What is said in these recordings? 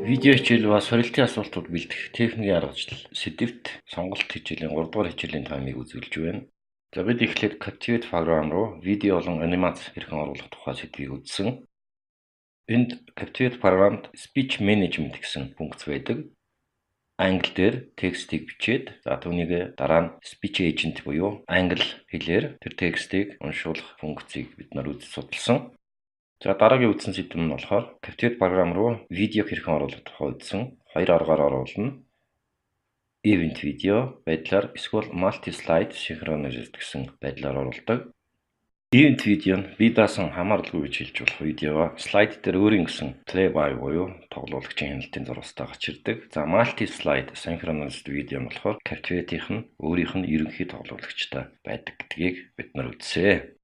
Видео хичээл ба сурилтын асуултууд бэлдэх техникийн аргачлал сэдвт сонголт хичээлийн 3 дугаар хичээлийн таймыг үзүүлж байна. За бид эхлээд Captivate програм руу видео болон анимац хэрхэн оруулах тухай сэдвийг үзсэн. Энд Captivate програмд Speech Management гэсэн функц байдаг. Англи дээр текстийг бичээд түүнийг дараа нь Speech Agent буюу англи хэлээр тэр текстийг уншуулах функцийг бид нар үзэж судалсан. За дараагийн үзсэн сэдэв нь болохоор Captivate програм руу видео хэрхэн оруулах тухай үзсэн. Хоёр аргаар оруулна. Event video байдлаар эсвэл multi slide synchronized гэсэн байдлаар оруулдаг. Event video нь бие даасан хамааралгүй гэж хэлж болох видео слайд дээр өөрийн гэсэн play by буюу тоглуулагчийн хяналтын зурвастай гарч ирдэг. За multi slide synchronized видео нь болохоор Captivate-ийнх нь өөрийнх нь ерөнхий тоглуулагчтай байдаг гэдгийг бид нар үзсэн.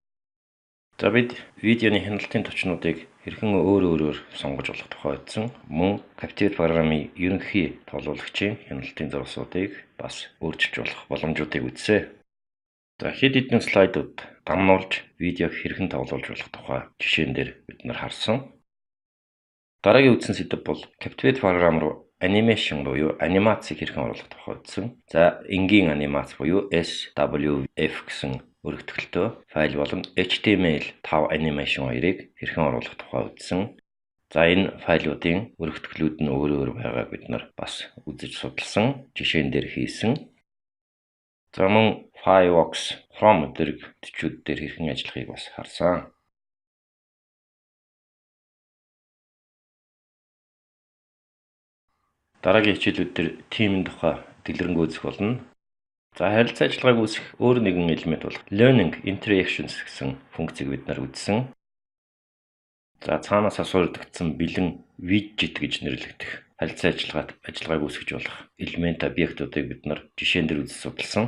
За бид видеоны хяналтын товчнуудыг хэрхэн өөр сонгож болох тухай үзсэн. Мөн Captivate програмын ерөнхий тоглуулагчийн хяналтын зурвасуудыг бас өөрчилж болох боломжуудыг үзсэн. За хэд хэдэн слайдууд дамнуулж видеог хэрхэн тоглуулж болох тухай жишээн дээр бид нар харсан. Дараагийн үзсэн сэдэв бол Captivate програм руу анимашн буюу анимацийг хэрхэн оруулах тухай үзсэн. За энгийн анимац буюу SWF гэсэн өргөтгөлтөө файл болон HTML5 анимашн хоёрыг хэрхэн оруулах тухай үзсэн. За энэ файлуудын өргөтгөлүүд нь өөр байгааг бид нар бас үзэж судалсан, жишээн дээр хийсэн. За мөн Firefox, Chrome зэрэг төчүүд дээр хэрхэн ажиллахыг бас харсан. Дараагийн хичээлүүд дээр тимийн тухай дэлгэрэнгүй үзэх болно. За харилцаа ажиллагааг үүсгэх өөр нэгэн элемент бол Learning Interactions гэсэн функцийг бид нар үзсэн. За цаанаас асуурдагдсан бэлэн widget гэж нэрлэгдэх харилцаа ажиллагааг үүсгэж болох элемент объектуудыг бид нар жишээн дээр үзэж судалсан.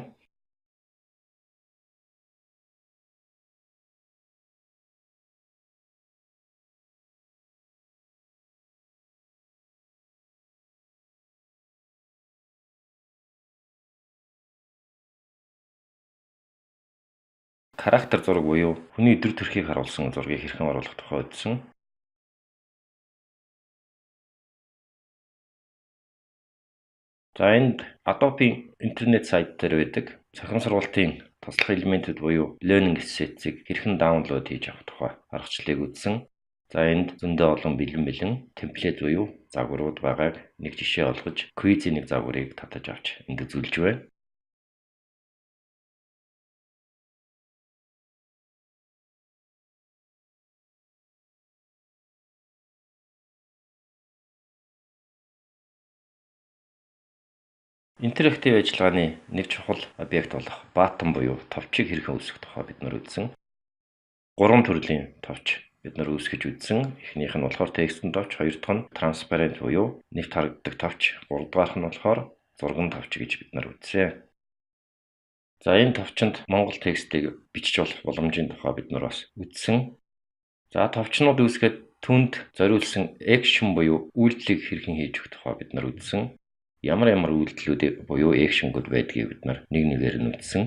Характер зураг буюу хүний өдөр төрхийг харуулсан зургийг хэрхэн оруулах тухай үзсэн. За энд Adobe интернет сайт дээр байдаг цахим сургалтын туслах элементүүд буюу Learning Assets-ийг хэрхэн даунлоод хийж авах тухай аргачлалыг үзсэн. За энд зөндөө олон бэлэн темплет буюу загварууд байгааг нэг жишээ олгож quiz-ийн нэг загварыг татаж авч энд үзүүлж байна. Интерактив ажиллагааны нэг чухал объект болох button буюу товчийг хэрхэн үүсгэх тухай бид нар үзсэн. 3 төрлийн товч бид нар үүсгэж үзсэн. Эхнийх нь болохоор текстэн товч, хоёр дахь нь transparent буюу нэгт харагддаг товч, гурав дахь нь болохоор зурган товч гэж бид нар үзсэн. За энэ товчонд монгол текстийг бичиж болох боломжийн тухай бид нар бас үзсэн. За товчнууд үүсгээд түнд зориулсан action буюу үйлдэлийг хэрхэн хийж өгөх тухай бид нар үзсэн. Ямар үйлдэлүүд буюу actionгууд байдгийг бид нар нэг нэгээр нь үзсэн.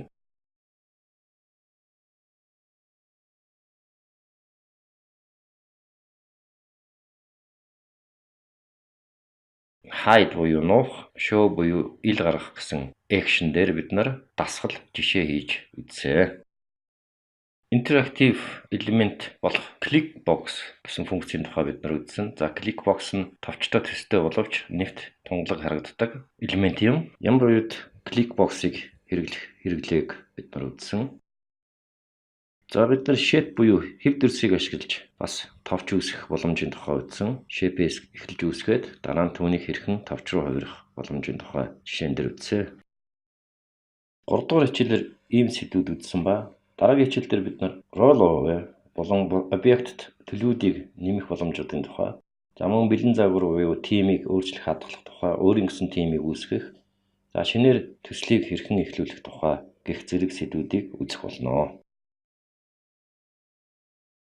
Hide буюу нуух, show буюу ил гаргах гэсэн action дээр бид нар дасгал жишээ хийж үзсэн. Интерактив элемент болох clickbox гэсэн функцийн тухай бид нар үзсэн. За clickbox нь товчтой төстэй боловч нэгт тунгалаг харагддаг элемент юм. Ямар үед clickbox-ыг хэрэглээг бид нар үзсэн. За бид нар shape буюу хэв дүрсийг ашиглаж бас товч үүсгэх боломжийн тухай үзсэн. Shape-ээс эхэлж үүсгээд дараа нь түүнийг хэрхэн товч руу хувирах боломжийн тухай жишээн дээр үзсэн. 3 дугаар хичээлээр ийм сэдвүүд үзсэн ба дараагийн хичээл дээр бид нар rollover болон объектт төлөвүүдийг нэмэх боломжуудын тухай, за мөн бэлэн загвар буюу тимийг өөрчлөх хадгалах тухай, өөрийн гэсэн тимийг үүсгэх, за шинээр төслийг хэрхэн эхлүүлэх тухай гэх зэрэг сэдвүүдийг үзэх болно.